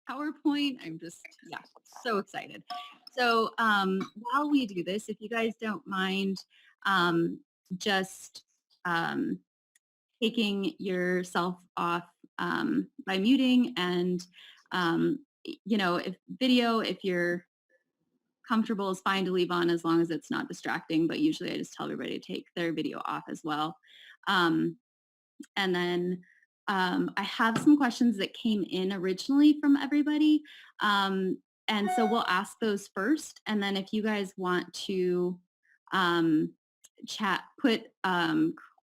PowerPoint. I'm just, yeah, so excited. So while we do this, if you guys don't mind um, just um, taking yourself off by muting and, if video, if you're comfortable is fine to leave on as long as it's not distracting, but usually I just tell everybody to take their video off as well. Um, and then I have some questions that came in originally from everybody. And so we'll ask those first. And then if you guys want to um, put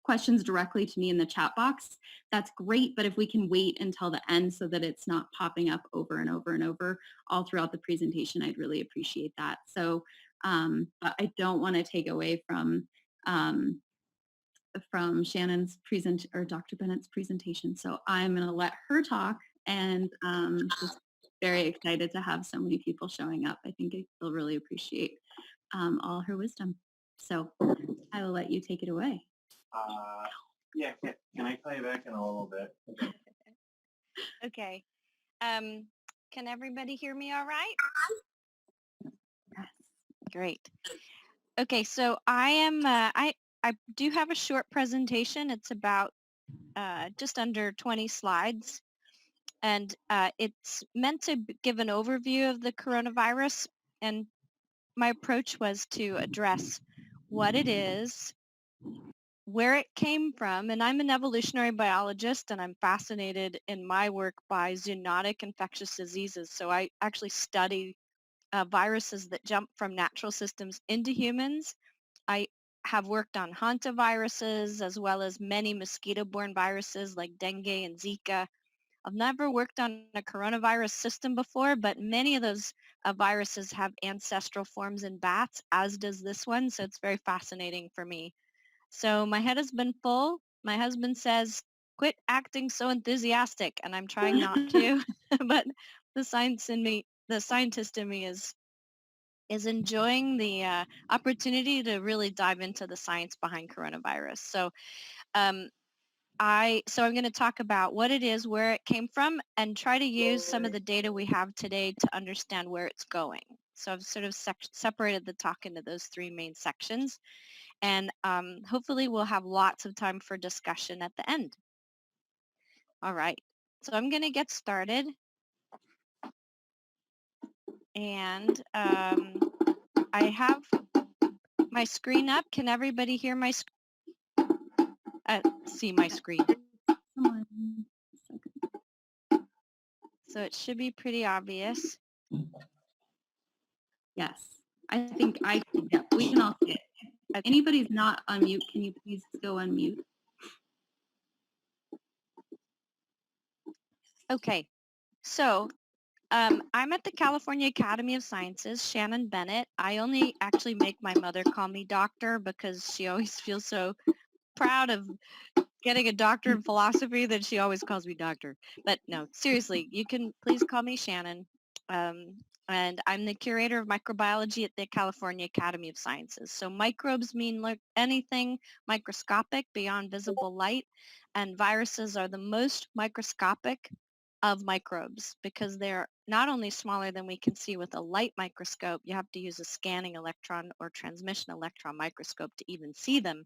questions directly to me in the chat box, that's great. But if we can wait until the end so that it's not popping up over and over and over all throughout the presentation, I'd really appreciate that. So, but I don't want to take away um, from Shannon's or Dr. Bennett's presentation. So I'm going to let her talk, and just very excited to have so many people showing up. I think they'll really appreciate all her wisdom. So I will let you take it away. Yeah, can I play back in a little bit? Okay. Can everybody hear me all right? Yes. Great. Okay, so I do have a short presentation. It's about just under 20 slides, and it's meant to give an overview of the coronavirus, and my approach was to address what it is, where it came from, and I'm an evolutionary biologist, and I'm fascinated in my work by zoonotic infectious diseases. So I actually study viruses that jump from natural systems into humans. I have worked on hantaviruses as well as many mosquito-borne viruses like dengue and Zika. I've never worked on a coronavirus system before, but many of those viruses have ancestral forms in bats, as does this one, so it's very fascinating for me. So my head has been full. My husband says, quit acting so enthusiastic, and I'm trying not to, but the scientist in me is enjoying the opportunity to really dive into the science behind coronavirus. So I'm going to talk about what it is, where it came from, and try to use some of the data we have today to understand where it's going. So I've sort of separated the talk into those three main sections, and hopefully we'll have lots of time for discussion at the end. All right, so I'm going to get started. And I have my screen up. Can everybody hear my see my screen? So it should be pretty obvious. Yes, I think yeah, we can all see it. If anybody's not on mute, can you please go on mute? Okay, so I'm at the California Academy of Sciences, Shannon Bennett. I only actually make my mother call me doctor because she always feels so proud of getting a doctor in philosophy that she always calls me doctor. But no, seriously, you can please call me Shannon. And I'm the curator of microbiology at the California Academy of Sciences. So microbes mean anything microscopic beyond visible light, and viruses are the most microscopic of microbes because they're not only smaller than we can see with a light microscope, you have to use a scanning electron or transmission electron microscope to even see them.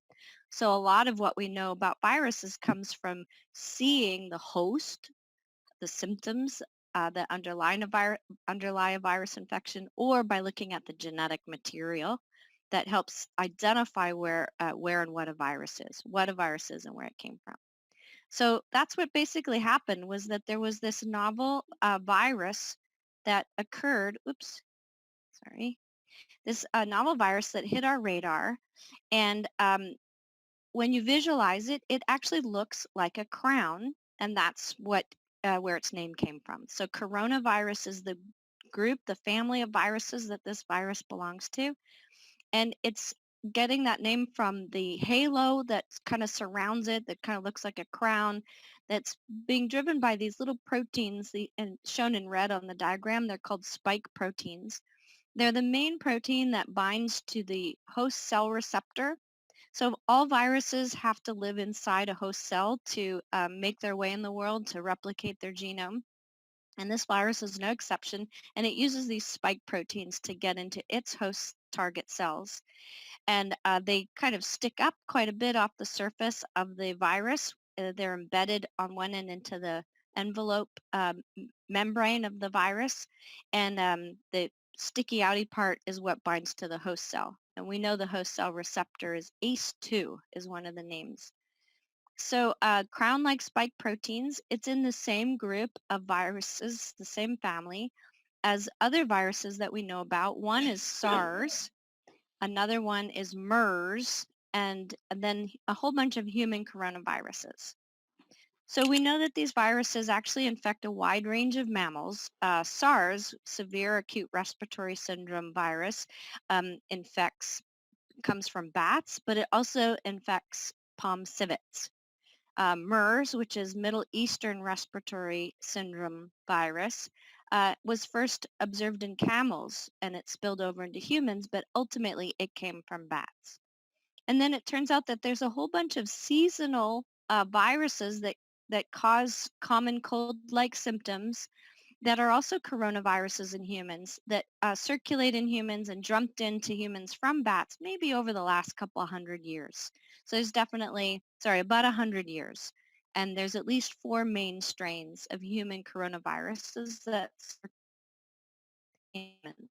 So a lot of what we know about viruses comes from seeing the host, the symptoms that underlie a virus infection, or by looking at the genetic material that helps identify where and what a virus is and where it came from. So that's what basically happened, was that there was this novel virus that occurred, this novel virus that hit our radar, and when you visualize it, it actually looks like a crown, and that's where its name came from. So coronavirus is the group, the family of viruses that this virus belongs to, and it's getting that name from the halo that kind of surrounds it, that kind of looks like a crown, that's being driven by these little proteins, and shown in red on the diagram. They're called spike proteins. They're the main protein that binds to the host cell receptor. So all viruses have to live inside a host cell to make their way in the world, to replicate their genome. And this virus is no exception, and it uses these spike proteins to get into its host target cells. And they kind of stick up quite a bit off the surface of the virus. They're embedded on one end into the envelope membrane of the virus, and the sticky outy part is what binds to the host cell. And we know the host cell receptor is ACE2 is one of the names. So crown-like spike proteins, it's in the same group of viruses, the same family, as other viruses that we know about. One is SARS, another one is MERS, and then a whole bunch of human coronaviruses. So we know that these viruses actually infect a wide range of mammals. SARS, severe acute respiratory syndrome virus, comes from bats, but it also infects palm civets. MERS, which is Middle Eastern Respiratory Syndrome virus, was first observed in camels and it spilled over into humans, but ultimately it came from bats. And then it turns out that there's a whole bunch of seasonal viruses that cause common cold-like symptoms that are also coronaviruses in humans that circulate in humans and jumped into humans from bats maybe over the last couple of hundred years. So there's about 100 years. And there's at least 4 main strains of human coronaviruses that circulate in humans.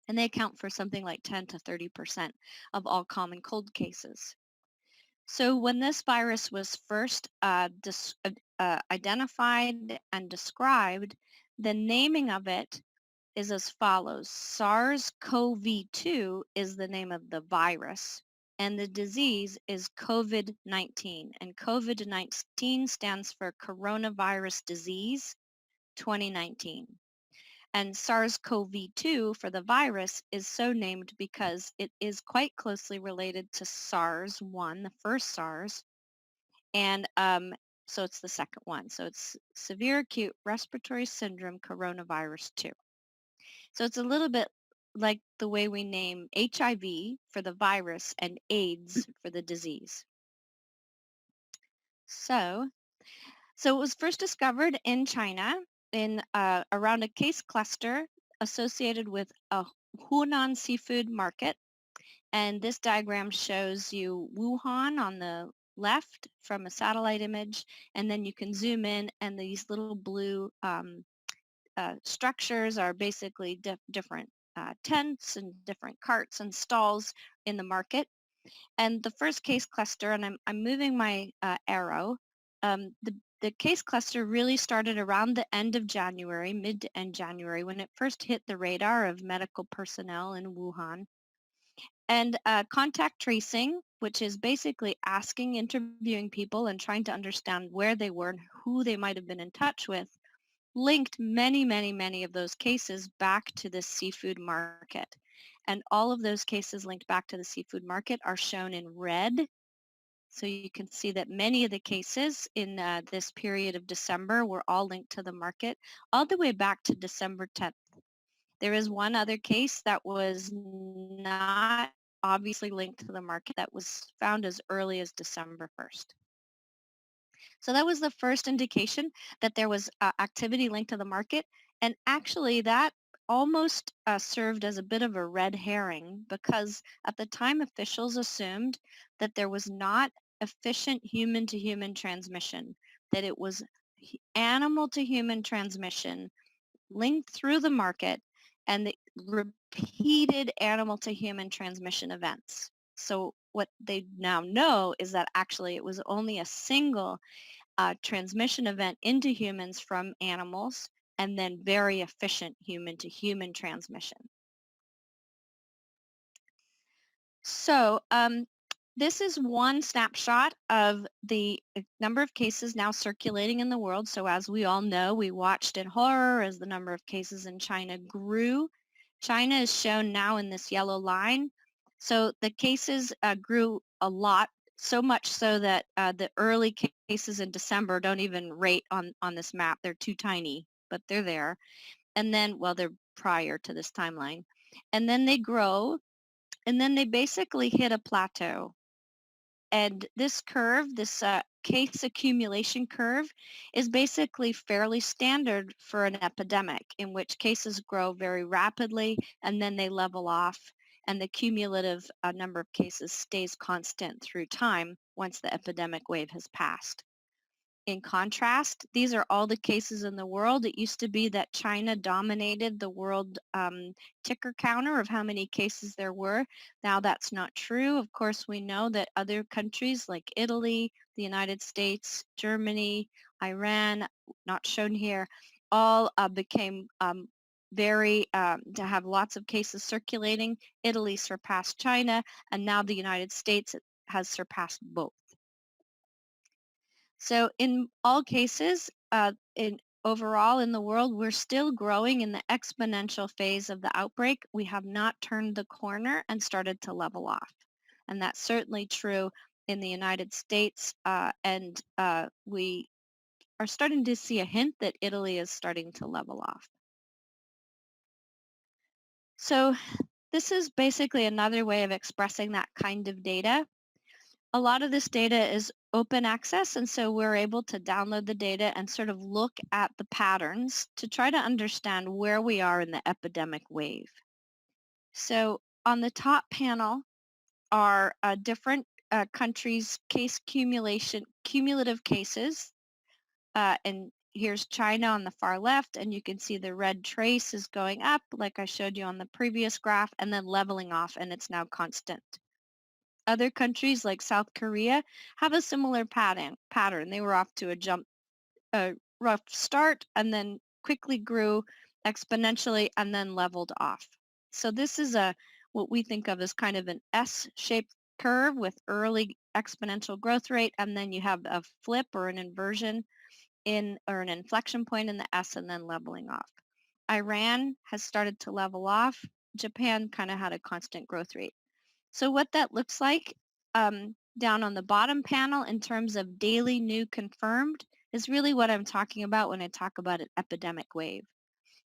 And they account for something like 10 to 30% of all common cold cases. So when this virus was first identified and described, the naming of it is as follows. SARS-CoV-2 is the name of the virus, and the disease is COVID-19. And COVID-19 stands for Coronavirus Disease 2019. And SARS-CoV-2 for the virus is so named because it is quite closely related to SARS-1, the first SARS, and so it's the second one. So it's severe acute respiratory syndrome coronavirus 2. So it's a little bit like the way we name HIV for the virus and AIDS for the disease. So it was first discovered in China in around a case cluster associated with a Hunan seafood market. And this diagram shows you Wuhan on the left from a satellite image, and then you can zoom in, and these little blue structures are basically different tents and different carts and stalls in the market. And the first case cluster, and I'm moving my arrow, the case cluster really started around the end of January, mid to end January, when it first hit the radar of medical personnel in Wuhan. And contact tracing, which is basically interviewing people and trying to understand where they were and who they might have been in touch with, linked many of those cases back to the seafood market. And all of those cases linked back to the seafood market are shown in red. So you can see that many of the cases in this period of December were all linked to the market all the way back to December 10th. There is one other case that was not obviously linked to the market that was found as early as December 1st. So that was the first indication that there was activity linked to the market. And actually that almost served as a bit of a red herring because at the time officials assumed that there was not efficient human-to-human transmission, that it was animal-to-human transmission linked through the market and the repeated animal-to-human transmission events. So what they now know is that actually it was only a single transmission event into humans from animals and then very efficient human-to-human transmission. So this is one snapshot of the number of cases now circulating in the world. So as we all know, we watched in horror as the number of cases in China grew. China is shown now in this yellow line. So the cases grew a lot, so much so that the early cases in December don't even rate on this map. They're too tiny, but they're there. And then, well, they're prior to this timeline. And then they grow, and then they basically hit a plateau. And this curve, this case accumulation curve, is basically fairly standard for an epidemic in which cases grow very rapidly and then they level off, and the cumulative number of cases stays constant through time once the epidemic wave has passed. In contrast, these are all the cases in the world. It used to be that China dominated the world ticker counter of how many cases there were. Now that's not true. Of course, we know that other countries like Italy, the United States, Germany, Iran, not shown here, all became to have lots of cases circulating. Italy surpassed China, and now the United States has surpassed both. So in all cases, overall in the world, we're still growing in the exponential phase of the outbreak. We have not turned the corner and started to level off. And that's certainly true in the United States. And we are starting to see a hint that Italy is starting to level off. So this is basically another way of expressing that kind of data. A lot of this data is open access, and so we're able to download the data and sort of look at the patterns to try to understand where we are in the epidemic wave. So on the top panel are different countries' cumulative cases, and here's China on the far left, and you can see the red trace is going up, like I showed you on the previous graph, and then leveling off, and it's now constant. Other countries like South Korea have a similar pattern. They were off to a rough start and then quickly grew exponentially and then leveled off. So this is what we think of as kind of an S-shaped curve with early exponential growth rate, and then you have a flip or an inversion or an inflection point in the S and then leveling off. Iran has started to level off. Japan kind of had a constant growth rate. So what that looks like down on the bottom panel in terms of daily new confirmed is really what I'm talking about when I talk about an epidemic wave.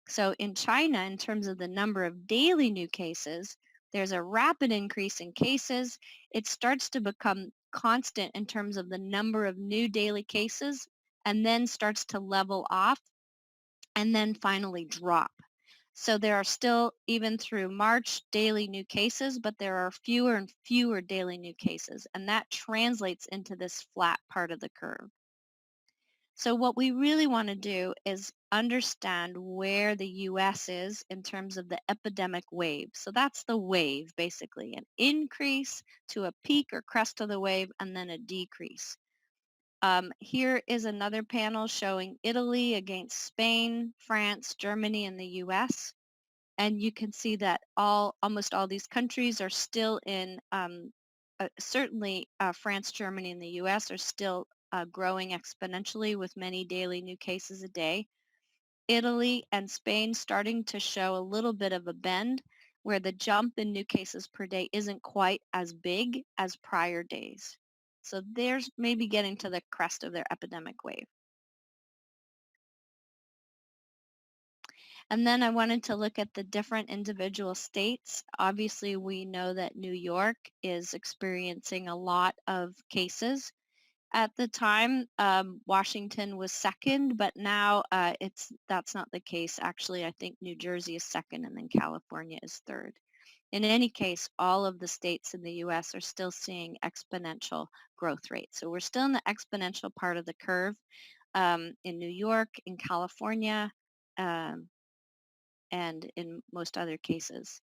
So in China, in terms of the number of daily new cases, there's a rapid increase in cases. It starts to become constant in terms of the number of new daily cases, and then starts to level off and then finally drop. So there are still, even through March, daily new cases, but there are fewer and fewer daily new cases, and that translates into this flat part of the curve. So what we really want to do is understand where the U.S. is in terms of the epidemic wave. So that's the wave, basically, an increase to a peak or crest of the wave, and then a decrease. Here is another panel showing Italy against Spain, France, Germany, and the U.S. And you can see that almost all these countries are still in, certainly France, Germany, and the U.S. are still growing exponentially with many daily new cases a day. Italy and Spain starting to show a little bit of a bend where the jump in new cases per day isn't quite as big as prior days. So there's maybe getting to the crest of their epidemic wave. And then I wanted to look at the different individual states. Obviously, we know that New York is experiencing a lot of cases. At the time, Washington was second, but now that's not the case. Actually, I think New Jersey is second, and then California is third. In any case, all of the states in the U.S. are still seeing exponential growth rates. So we're still in the exponential part of the curve in New York, in California, and in most other cases,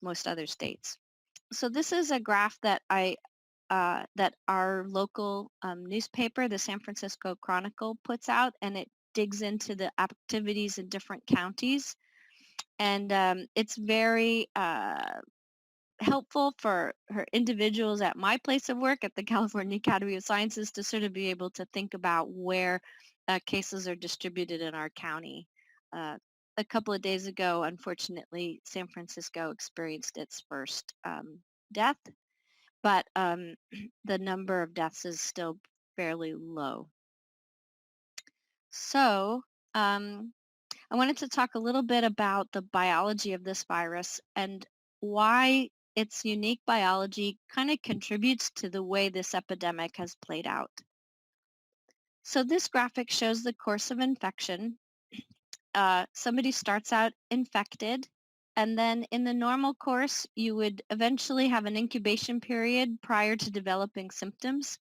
most other states. So this is a graph that that our local newspaper, the San Francisco Chronicle, puts out, and it digs into the activities in different counties. And it's very helpful for individuals at my place of work at the California Academy of Sciences to sort of be able to think about where cases are distributed in our county. A couple of days ago, unfortunately, San Francisco experienced its first death, but the number of deaths is still fairly low. So I wanted to talk a little bit about the biology of this virus and why its unique biology kind of contributes to the way this epidemic has played out. So this graphic shows the course of infection. Somebody starts out infected, and then in the normal course, you would eventually have an incubation period prior to developing symptoms.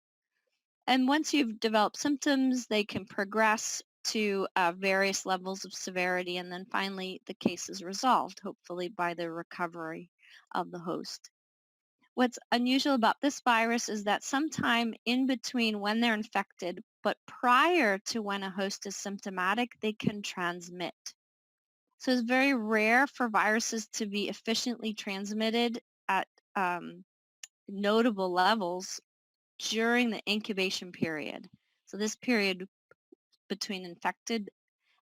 And once you've developed symptoms, they can progress to various levels of severity, and then finally the case is resolved, hopefully by the recovery of the host. What's unusual about this virus is that sometime in between when they're infected, but prior to when a host is symptomatic, they can transmit. So it's very rare for viruses to be efficiently transmitted at notable levels during the incubation period. So this period between infected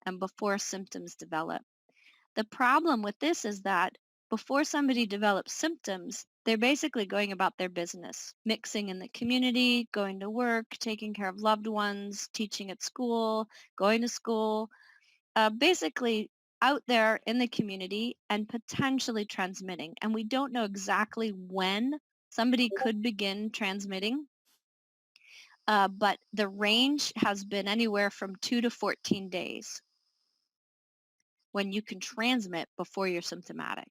and before symptoms develop. The problem with this is that before somebody develops symptoms, they're basically going about their business, mixing in the community, going to work, taking care of loved ones, teaching at school, going to school, basically out there in the community and potentially transmitting. And we don't know exactly when somebody could begin transmitting, but the range has been anywhere from 2 to 14 days when you can transmit before you're symptomatic.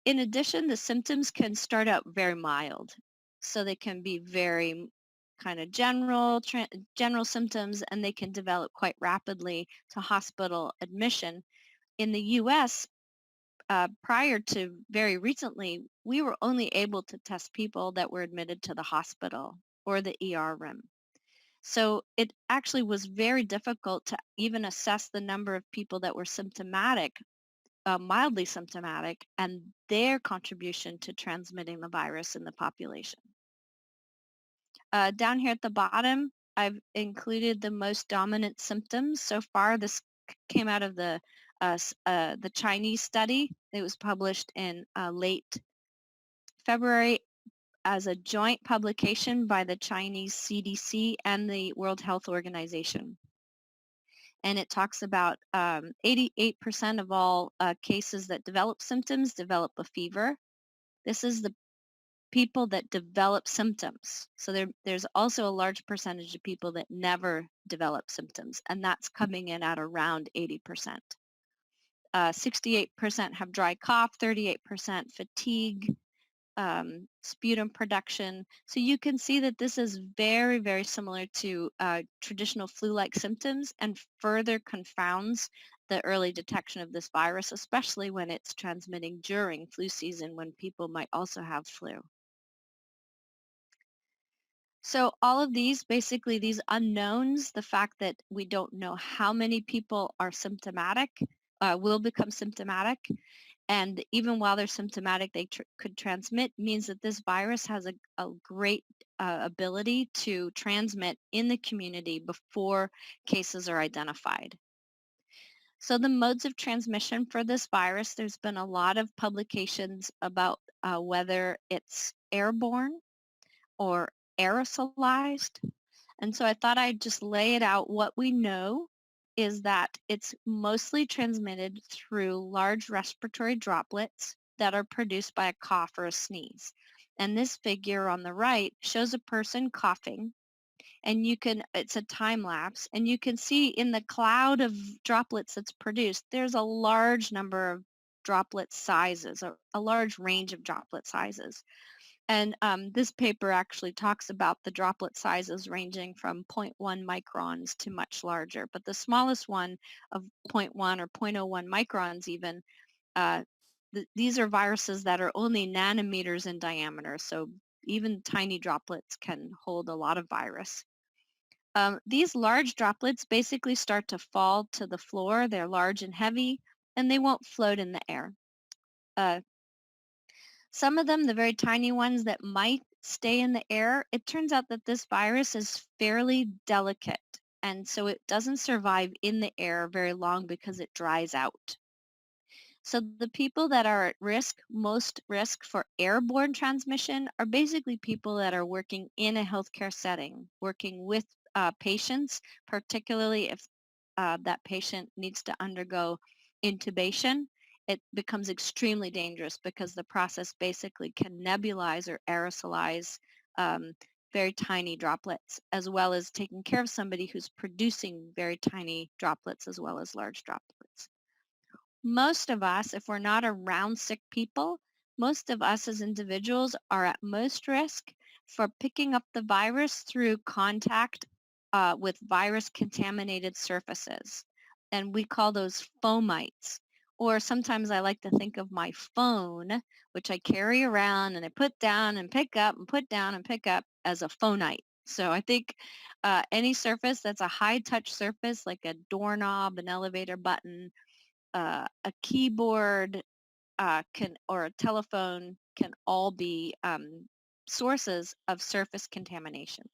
In addition, the symptoms can start out very mild. So they can be very kind of general symptoms, and they can develop quite rapidly to hospital admission. In the U.S., prior to very recently, we were only able to test people that were admitted to the hospital or the ER room. So it actually was very difficult to even assess the number of people that were symptomatic, mildly symptomatic, and their contribution to transmitting the virus in the population. Down here at the bottom, I've included the most dominant symptoms. So far, this came out of the Chinese study. It was published in late February as a joint publication by the Chinese CDC and the World Health Organization. And it talks about 88% of all cases that develop symptoms develop a fever. This is the people that develop symptoms. So there's also a large percentage of people that never develop symptoms, and that's coming in at around 80%. 68% have dry cough, 38% fatigue, sputum production. So you can see that this is very, very similar to traditional flu-like symptoms and further confounds the early detection of this virus, especially when it's transmitting during flu season when people might also have flu. So all of these, basically these unknowns, the fact that we don't know how many people are symptomatic, will become symptomatic, and even while they're symptomatic, they could transmit, means that this virus has a great ability to transmit in the community before cases are identified. So the modes of transmission for this virus, there's been a lot of publications about whether it's airborne or aerosolized. And so I thought I'd just lay it out. What we know is that it's mostly transmitted through large respiratory droplets that are produced by a cough or a sneeze. And this figure on the right shows a person coughing, and it's a time lapse, and you can see in the cloud of droplets that's produced, there's a large number of droplet sizes, a large range of droplet sizes. And this paper actually talks about the droplet sizes ranging from 0.1 microns to much larger. But the smallest one of 0.1 or 0.01 microns even, these are viruses that are only nanometers in diameter. So even tiny droplets can hold a lot of virus. These large droplets basically start to fall to the floor. They're large and heavy, and they won't float in the air. Some of them, the very tiny ones that might stay in the air, it turns out that this virus is fairly delicate, and so it doesn't survive in the air very long because it dries out. So the people that are at risk, most risk for airborne transmission, are basically people that are working in a healthcare setting, working with patients, particularly if that patient needs to undergo intubation it becomes extremely dangerous because the process basically can nebulize or aerosolize very tiny droplets, as well as taking care of somebody who's producing very tiny droplets as well as large droplets. Most of us, if we're not around sick people, most of us as individuals are at most risk for picking up the virus through contact with virus-contaminated surfaces. And we call those fomites. Or sometimes I like to think of my phone, which I carry around and I put down and pick up and put down and pick up as a phonite. So I think any surface that's a high-touch surface, like a doorknob, an elevator button, a keyboard or a telephone can all be sources of surface contamination.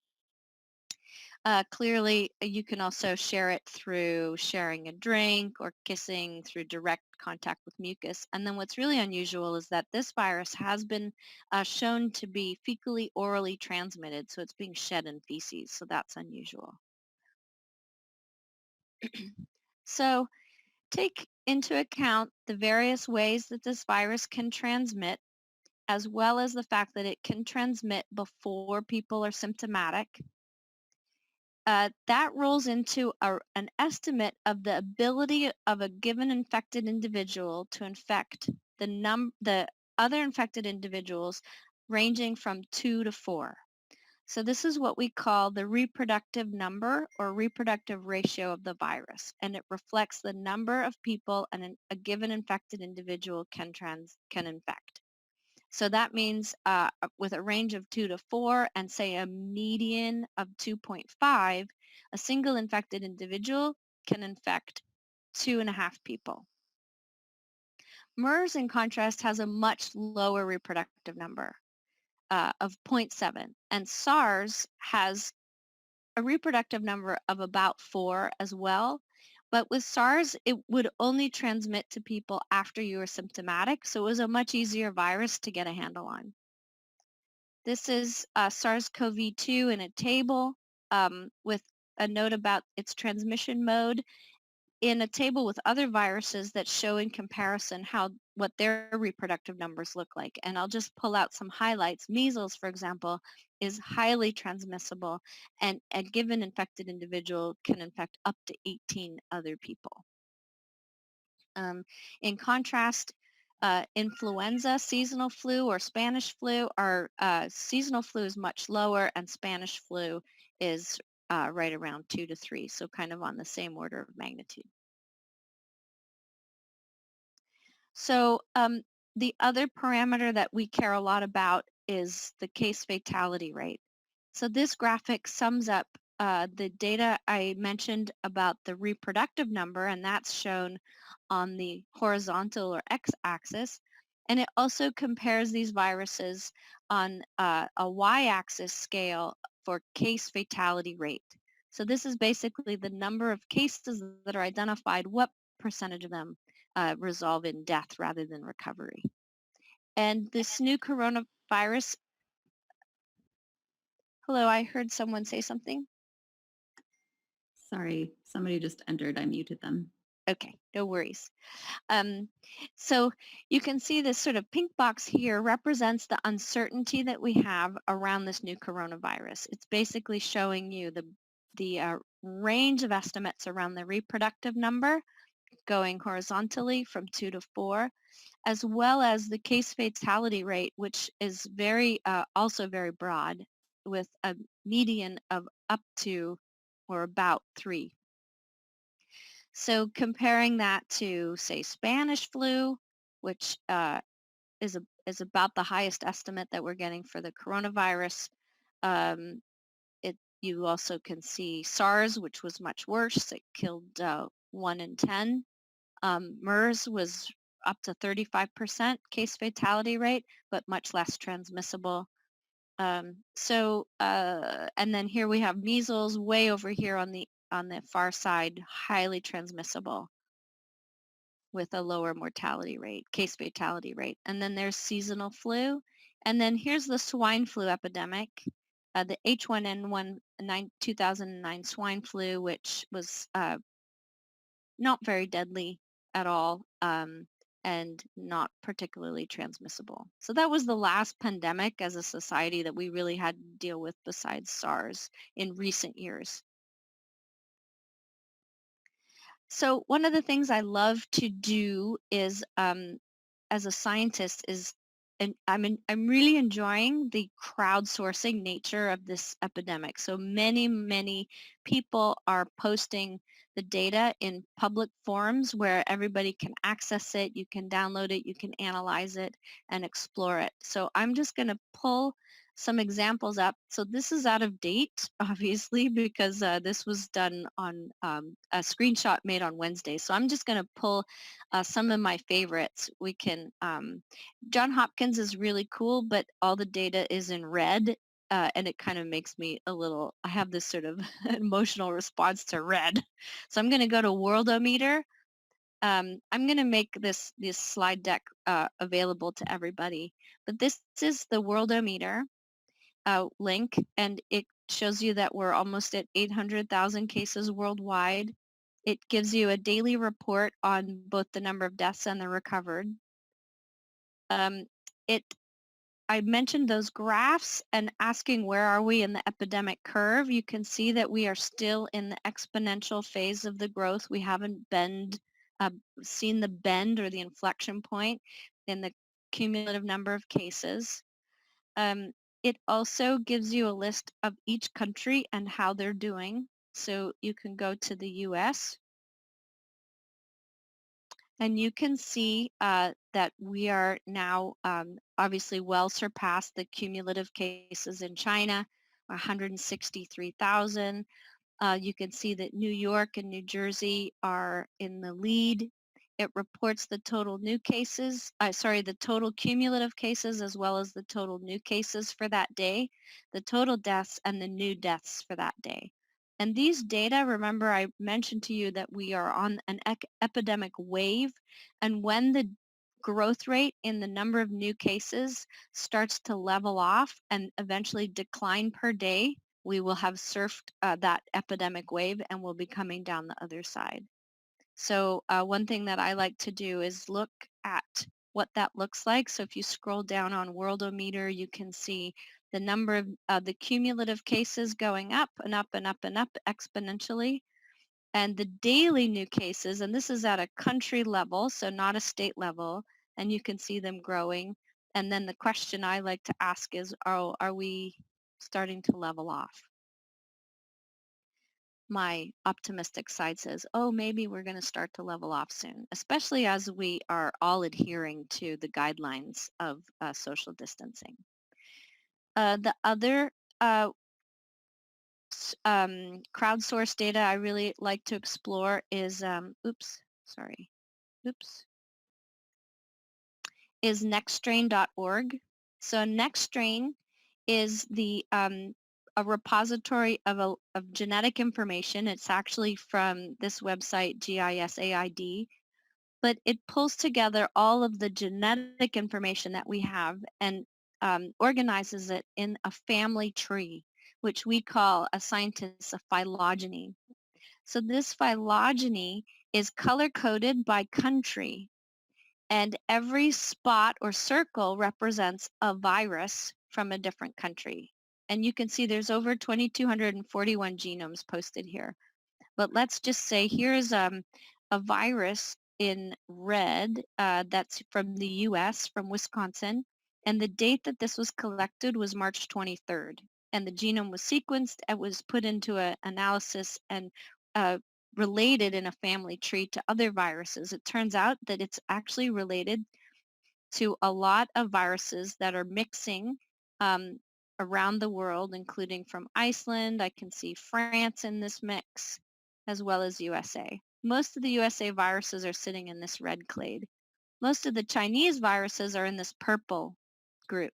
Clearly, you can also share it through sharing a drink or kissing through direct contact with mucus. And then what's really unusual is that this virus has been shown to be fecally orally transmitted, so it's being shed in feces, so that's unusual. So take into account the various ways that this virus can transmit, as well as the fact that it can transmit before people are symptomatic. That rolls into an estimate of the ability of a given infected individual to infect the other infected individuals ranging from 2 to 4. So this is what we call the reproductive number or reproductive ratio of the virus, and it reflects the number of people a given infected individual can infect. So that means with a range of 2 to 4 and say a median of 2.5, a single infected individual can infect 2.5 people. MERS, in contrast, has a much lower reproductive number of 0.7, and SARS has a reproductive number of about 4 as well. But with SARS, it would only transmit to people after you were symptomatic, so it was a much easier virus to get a handle on. This is SARS-CoV-2 in a table with a note about its transmission mode in a table with other viruses that show in comparison what their reproductive numbers look like. And I'll just pull out some highlights. Measles, for example, is highly transmissible, and a given infected individual can infect up to 18 other people. In contrast, influenza, seasonal flu, or Spanish flu seasonal flu is much lower, and Spanish flu is right around 2 to 3, so kind of on the same order of magnitude. So the other parameter that we care a lot about is the case fatality rate. So this graphic sums up the data I mentioned about the reproductive number, and that's shown on the horizontal or x-axis. And it also compares these viruses on a y-axis scale for case fatality rate. So this is basically the number of cases that are identified, what percentage of them resolve in death rather than recovery. And this new coronavirus, hello, I heard someone say something. Sorry, somebody just entered. I muted them. Okay, no worries. So you can see this sort of pink box here represents the uncertainty that we have around this new coronavirus. It's basically showing you the range of estimates around the reproductive number going horizontally from 2 to 4, as well as the case fatality rate, which is also very broad, with a median of up to or about 3. So comparing that to, say, Spanish flu, which is about the highest estimate that we're getting for the coronavirus, you also can see SARS, which was much worse. It killed 1 in 10. MERS was up to 35% case fatality rate, but much less transmissible. And then here we have measles way over here on the far side, highly transmissible with a lower mortality rate, case fatality rate. And then there's seasonal flu. And then here's the swine flu epidemic, the H1N1 2009 swine flu, which was not very deadly at all. and not particularly transmissible. So that was the last pandemic as a society that we really had to deal with besides SARS in recent years. So one of the things I love to do is, as a scientist, is, and I'm really enjoying the crowdsourcing nature of this epidemic. So many people are posting the data in public forums where everybody can access it. You can download it, you can analyze it, and explore it. So I'm just going to pull some examples up. So this is out of date, obviously, because this was done on a screenshot made on Wednesday. So I'm just going to pull some of my favorites. We can, John Hopkins is really cool, but all the data is in red. And it kind of makes me a little, I have this sort of emotional response to red. So I'm going to go to Worldometer. I'm going to make this slide deck available to everybody. But this is the Worldometer link, and it shows you that we're almost at 800,000 cases worldwide. It gives you a daily report on both the number of deaths and the recovered. I mentioned those graphs and asking where are we in the epidemic curve. You can see that we are still in the exponential phase of the growth. We haven't seen the bend or the inflection point in the cumulative number of cases. It also gives you a list of each country and how they're doing. So you can go to the US and you can see that we are now obviously well surpassed the cumulative cases in China, 163,000. You can see that New York and New Jersey are in the lead. It reports the total new cases, the total cumulative cases as well as the total new cases for that day, the total deaths and the new deaths for that day. And these data, remember I mentioned to you that we are on an epidemic wave, and when the growth rate in the number of new cases starts to level off and eventually decline per day, we will have surfed that epidemic wave and we'll be coming down the other side. So one thing that I like to do is look at what that looks like. So if you scroll down on Worldometer, you can see the number of the cumulative cases going up and up and up and up exponentially. And the daily new cases, and this is at a country level, so not a state level, and you can see them growing. And then the question I like to ask is, are we starting to level off? My optimistic side says, oh, maybe we're going to start to level off soon, especially as we are all adhering to the guidelines of social distancing. The other crowdsourced data I really like to explore is, is nextstrain.org. So Nextstrain is the a repository of genetic information. It's actually from this website, GISAID, but it pulls together all of the genetic information that we have and organizes it in a family tree, which we call, as scientists, a phylogeny. So this phylogeny is color-coded by country, and every spot or circle represents a virus from a different country. And you can see there's over 2,241 genomes posted here. But let's just say here's a virus in red that's from the US, from Wisconsin, and the date that this was collected was March 23rd. And the genome was sequenced, it was put into an analysis and related in a family tree to other viruses. It turns out that it's actually related to a lot of viruses that are mixing around the world, including from Iceland. I can see France in this mix, as well as USA. Most of the USA viruses are sitting in this red clade. Most of the Chinese viruses are in this purple group.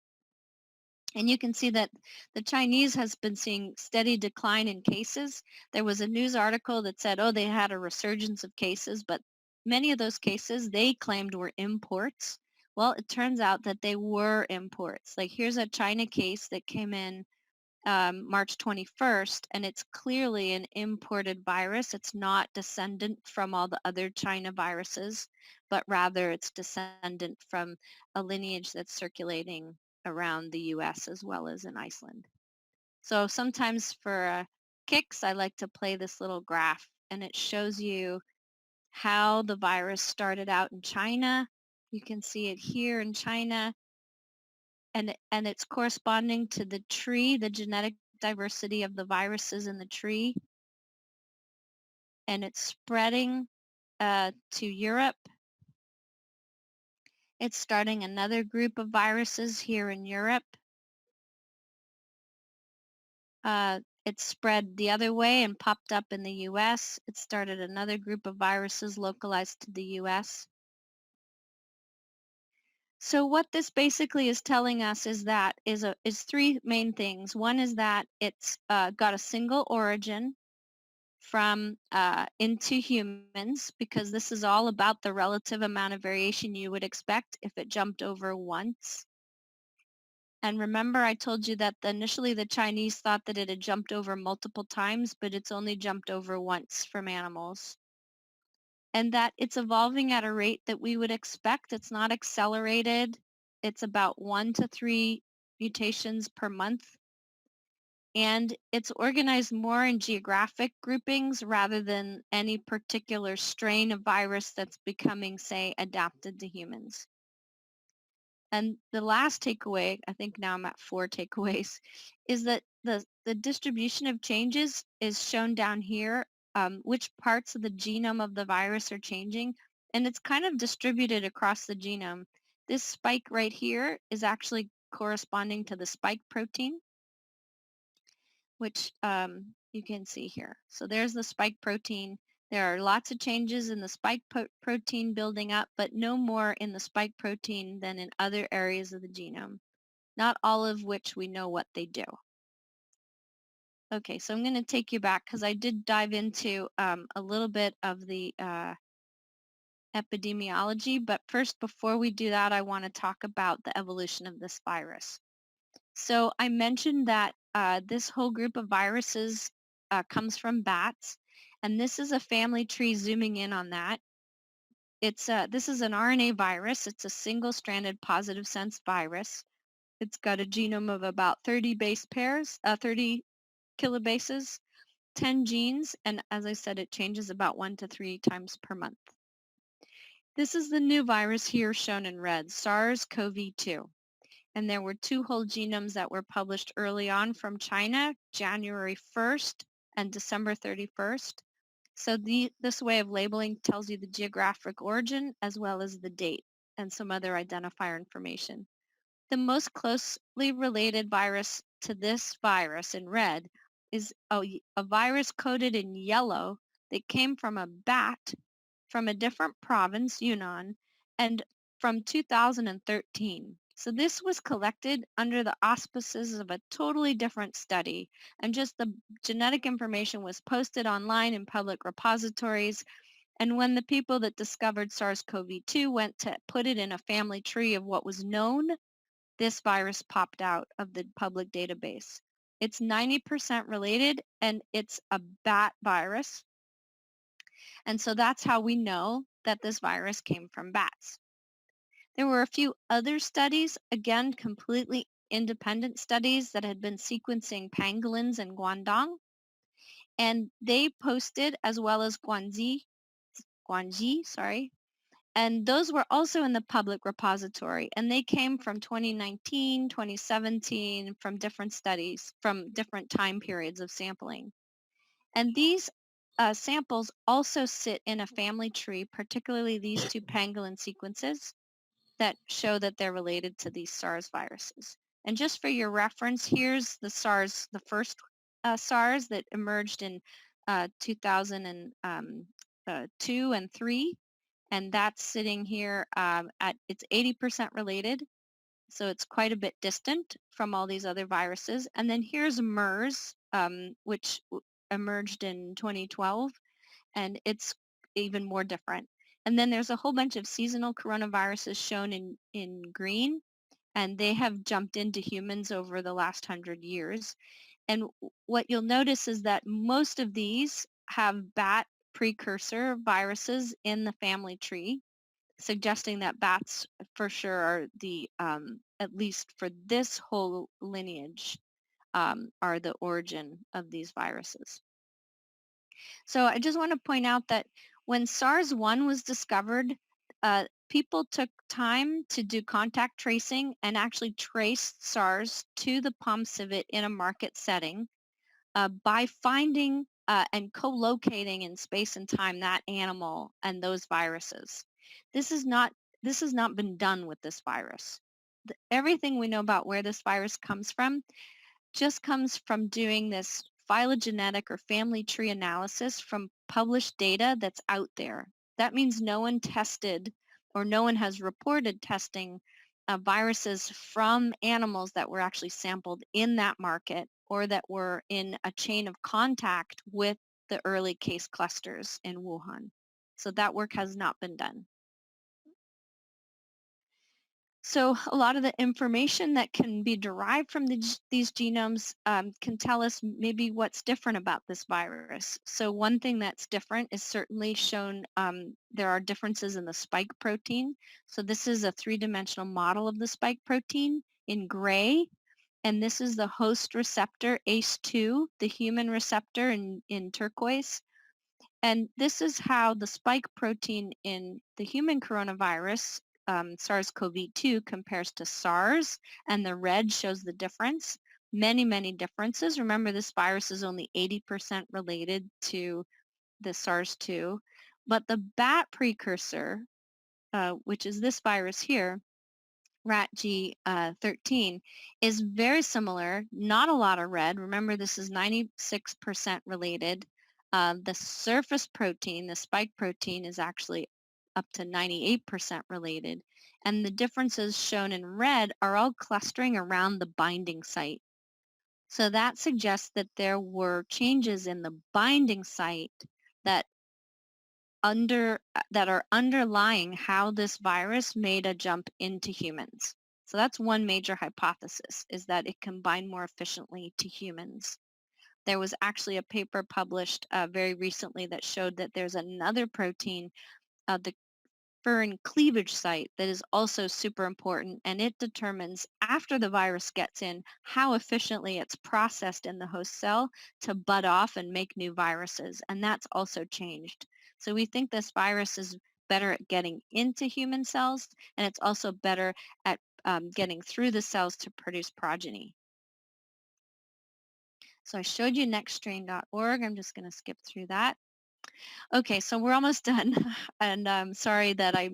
And you can see that the Chinese has been seeing steady decline in cases. There was a news article that said, oh, they had a resurgence of cases, but many of those cases they claimed were imports. Well, it turns out that they were imports. Like here's a China case that came in March 21st, and it's clearly an imported virus. It's not descendant from all the other China viruses, but rather it's descendant from a lineage that's circulating around the US as well as in Iceland. So sometimes for kicks, I like to play this little graph, and it shows you how the virus started out in China. You can see it here in China, and it's corresponding to the tree, the genetic diversity of the viruses in the tree, and it's spreading to Europe. It's starting another group of viruses here in Europe. It spread the other way and popped up in the US. It started another group of viruses localized to the US. So what this basically is telling us is that is three main things. One is that it's got a single origin from into humans, because this is all about the relative amount of variation you would expect if it jumped over once. And remember, I told you that initially the Chinese thought that it had jumped over multiple times, but it's only jumped over once from animals. And that it's evolving at a rate that we would expect. It's not accelerated. It's about 1 to 3 mutations per month. And it's organized more in geographic groupings rather than any particular strain of virus that's becoming, say, adapted to humans. And the last takeaway, I think now I'm at 4 takeaways, is that the distribution of changes is shown down here, which parts of the genome of the virus are changing, and it's kind of distributed across the genome. This spike right here is actually corresponding to the spike protein, which you can see here. So there's the spike protein. There are lots of changes in the spike protein building up, but no more in the spike protein than in other areas of the genome, not all of which we know what they do. Okay, so I'm going to take you back because I did dive into a little bit of the epidemiology, but first, before we do that, I want to talk about the evolution of this virus. So I mentioned that this whole group of viruses comes from bats, and this is a family tree zooming in on that. This is an RNA virus. It's a single-stranded positive sense virus. It's got a genome of about 30 base pairs, 30 kilobases, 10 genes, and as I said, it changes about 1 to 3 times per month. This is the new virus here shown in red, SARS-CoV-2. And there were 2 whole genomes that were published early on from China, January 1st and December 31st. So this way of labeling tells you the geographic origin as well as the date and some other identifier information. The most closely related virus to this virus in red is a virus coded in yellow that came from a bat from a different province, Yunnan, and from 2013. So this was collected under the auspices of a totally different study, and just the genetic information was posted online in public repositories. And when the people that discovered SARS-CoV-2 went to put it in a family tree of what was known, this virus popped out of the public database. It's 90% related, and it's a bat virus. And so that's how we know that this virus came from bats. There were a few other studies, again, completely independent studies that had been sequencing pangolins in Guangdong. And they posted, as well as Guangxi, and those were also in the public repository. And they came from 2019, 2017, from different studies, from different time periods of sampling. And these samples also sit in a family tree, particularly these 2 pangolin sequences that show that they're related to these SARS viruses. And just for your reference, here's the SARS, the first SARS that emerged in 2002 and 3, and that's sitting here at it's 80% related, so it's quite a bit distant from all these other viruses. And then here's MERS, which emerged in 2012, and it's even more different. And then there's a whole bunch of seasonal coronaviruses shown in green, and they have jumped into humans over the last 100 years. And what you'll notice is that most of these have bat precursor viruses in the family tree, suggesting that bats for sure are the, at least for this whole lineage, are the origin of these viruses. So I just want to point out that when SARS-1 was discovered, people took time to do contact tracing and actually traced SARS to the palm civet in a market setting by finding and co-locating in space and time that animal and those viruses. This is not this has not been done with this virus. Everything we know about where this virus comes from just comes from doing this phylogenetic or family tree analysis from published data that's out there. That means no one tested or no one has reported testing viruses from animals that were actually sampled in that market or that were in a chain of contact with the early case clusters in Wuhan. So that work has not been done. So a lot of the information that can be derived from these genomes can tell us maybe what's different about this virus. So one thing that's different is certainly shown, there are differences in the spike protein. So this is a three-dimensional model of the spike protein in gray, and this is the host receptor ACE2, the human receptor in turquoise. And this is how the spike protein in the human coronavirus, SARS-CoV-2, compares to SARS, and the red shows the difference. Many, many differences. Remember, this virus is only 80% related to the SARS-2, but the bat precursor, which is this virus here, RATG13, is very similar, not a lot of red. Remember, this is 96% related. The surface protein, the spike protein, is actually up to 98% related. And the differences shown in red are all clustering around the binding site. So that suggests that there were changes in the binding site that are underlying how this virus made a jump into humans. So that's one major hypothesis, is that it can bind more efficiently to humans. There was actually a paper published very recently that showed that there's another protein, the furin cleavage site, that is also super important, and it determines after the virus gets in how efficiently it's processed in the host cell to bud off and make new viruses, and that's also changed. So we think this virus is better at getting into human cells, and it's also better at getting through the cells to produce progeny. So I showed you nextstrain.org. I'm just going to skip through that. Okay, so we're almost done, and I'm sorry that I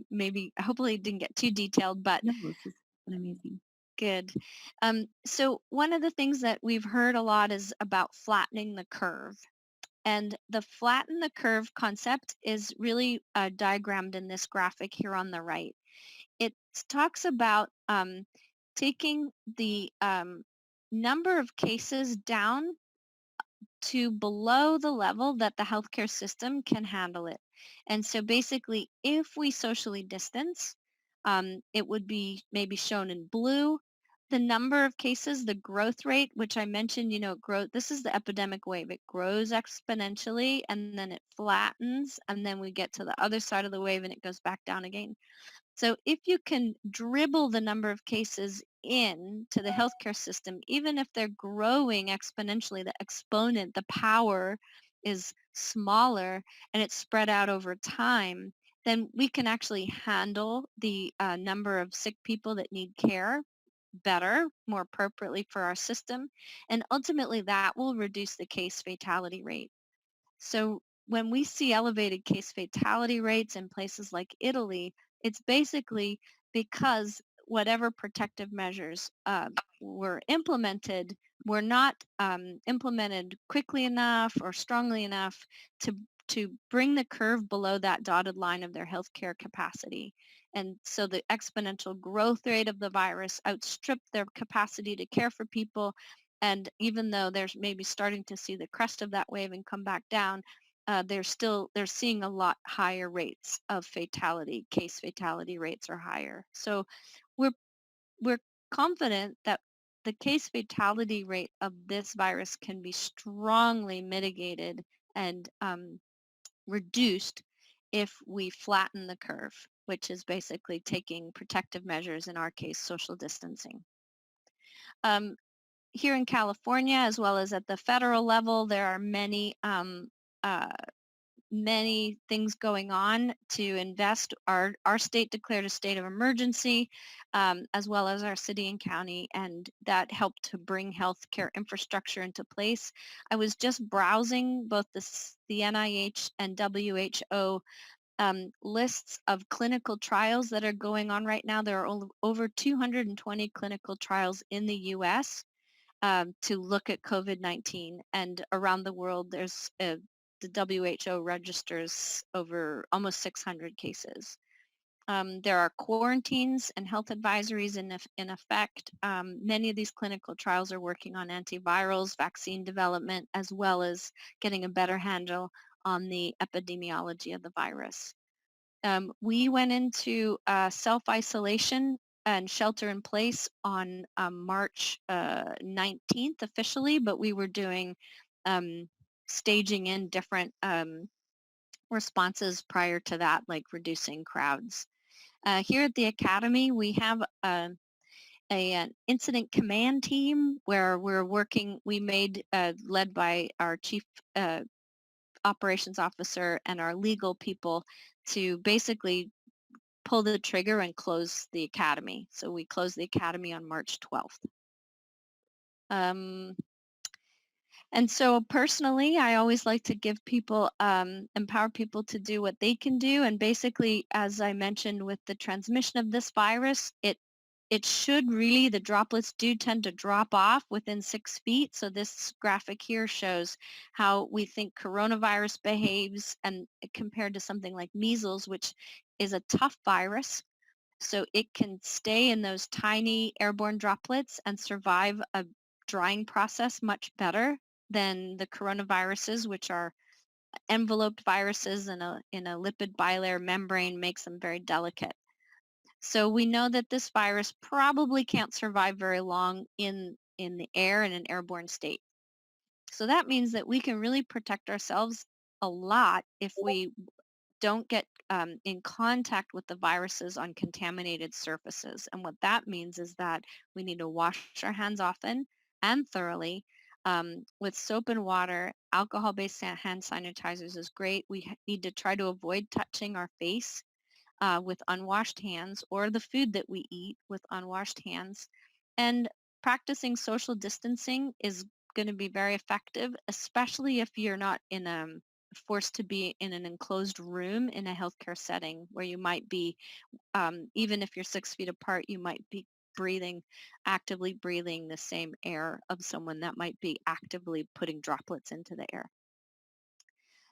hopefully didn't get too detailed, but No, this has been amazing. good. So one of the things that we've heard a lot is about flattening the curve. And the flatten the curve concept is really diagrammed in this graphic here on the right. It talks about taking the number of cases down to below the level that the healthcare system can handle it. And so basically, if we socially distance, it would be maybe shown in blue. The number of cases, the growth rate, which I mentioned, this is the epidemic wave. It grows exponentially and then it flattens, and then we get to the other side of the wave and it goes back down again. So if you can dribble the number of cases in to the healthcare system, even if they're growing exponentially, the exponent, the power is smaller and it's spread out over time, then we can actually handle the number of sick people that need care better, more appropriately for our system. And ultimately that will reduce the case fatality rate. So when we see elevated case fatality rates in places like Italy, it's basically because whatever protective measures were implemented were not implemented quickly enough or strongly enough to bring the curve below that dotted line of their healthcare capacity. And so the exponential growth rate of the virus outstripped their capacity to care for people. And even though they're maybe starting to see the crest of that wave and come back down, they're seeing a lot higher rates of fatality. Case fatality rates are higher. So we're confident that the case fatality rate of this virus can be strongly mitigated and reduced if we flatten the curve, which is basically taking protective measures, in our case, social distancing. Here in California, as well as at the federal level, there are uh, many things going on to invest. Our state declared a state of emergency, as well as our city and county, and that helped to bring healthcare infrastructure into place. I was just browsing both the NIH and WHO lists of clinical trials that are going on right now. There are over 220 clinical trials in the U.S. To look at COVID-19, and around the world the WHO registers over almost 600 cases. There are quarantines and health advisories in effect. Many of these clinical trials are working on antivirals, vaccine development, as well as getting a better handle on the epidemiology of the virus. We went into self-isolation and shelter in place on March 19th officially, but we were doing staging in different responses prior to that, like reducing crowds. Here at the Academy, we have an incident command team where we're working, led by our chief operations officer and our legal people, to basically pull the trigger and close the academy. So we closed the academy on March 12th. And so personally, I always like to give people, empower people to do what they can do. And basically, as I mentioned, with the transmission of this virus, it should really, the droplets do tend to drop off within 6 feet. So this graphic here shows how we think coronavirus behaves, and compared to something like measles, which is a tough virus. So it can stay in those tiny airborne droplets and survive a drying process much better than the coronaviruses, which are enveloped viruses in a lipid bilayer membrane, makes them very delicate. So we know that this virus probably can't survive very long in the air in an airborne state. So that means that we can really protect ourselves a lot if we don't get in contact with the viruses on contaminated surfaces. And what that means is that we need to wash our hands often and thoroughly with soap and water. Alcohol-based hand sanitizers is great. We need to try to avoid touching our face with unwashed hands, or the food that we eat with unwashed hands. And practicing social distancing is going to be very effective, especially if you're not forced to be in an enclosed room in a healthcare setting, where you might be, even if you're 6 feet apart, you might be actively breathing the same air of someone that might be actively putting droplets into the air.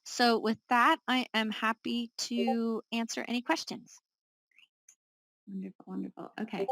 So with that, I am happy to answer any questions. Wonderful, wonderful. Okay.